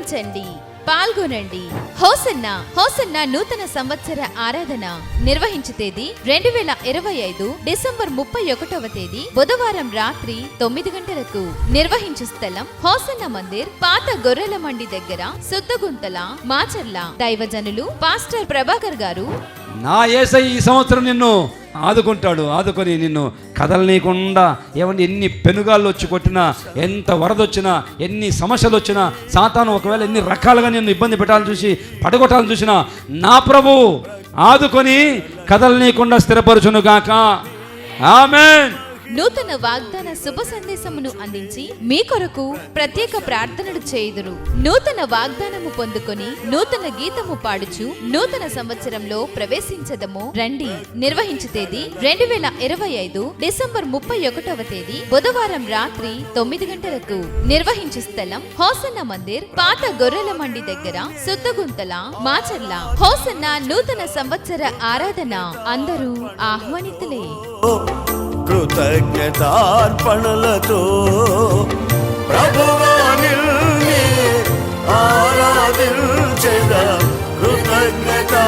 ఆనందించండి, పాల్గొనండి. Hosanna hosanna నూతన సంవత్సర ఆరాధన నిర్వహించు తేదీ 2025 డిసెంబర్ 31వ తేదీ బుధవారం రాత్రి 9 గంటలకు. నిర్వహించు స్థలం హోసన్న మందిర్, పాత గొర్రెల మండి దగ్గర, సుద్దగుంతల, మాచర్ల. దైవజనులు పాస్టర్ ప్రభాకర్ గారు. నా యేసయ్య ఈ సంవత్సరం నిన్ను ఆదుకుంటాడు. ఆదుకొని నిన్ను కదలనీయకుండా, ఏమంటే ఎన్ని పెనుగాళ్ళు వచ్చి కొట్టినా, ఎంత వరదొచ్చినా, ఎన్ని సమస్యలు వచ్చినా, సాతాను ఒకవేళ ఎన్ని రకాలుగా నిన్ను ఇబ్బంది పెట్టాలని చూసి, పడగొట్టాలని చూసినా, నా ప్రభు ఆదుకొని కదలనీయకుండా స్థిరపరచును గాక. ఆమేన్. నూతన వాగ్దాన శుభ సందేశమును అందించి మీ కొరకు ప్రత్యేక ప్రార్థనలు చేయుదురు. నూతన వాగ్దానము పొందుకొని నూతన గీతము పాడుచు నూతన సంవత్సరంలో ప్రవేశించదము రండి. నిర్వహించు తేదీ 2025 డిసెంబర్ 31వ తేదీ బుధవారం రాత్రి 9 గంటలకు. నిర్వహించు స్థలం హోసన్న మందిర్, పాత గొర్రెల మండి దగ్గర, సుద్దగుంతల, మాచర్ల. హోసన్న నూతన సంవత్సర ఆరాధన అందరూ ఆహ్వానితులే. కృతజ్ఞతార్పణలతో ప్రభువా నిన్నే ఆరాధించెదం. కృతజ్ఞతార్పణలతో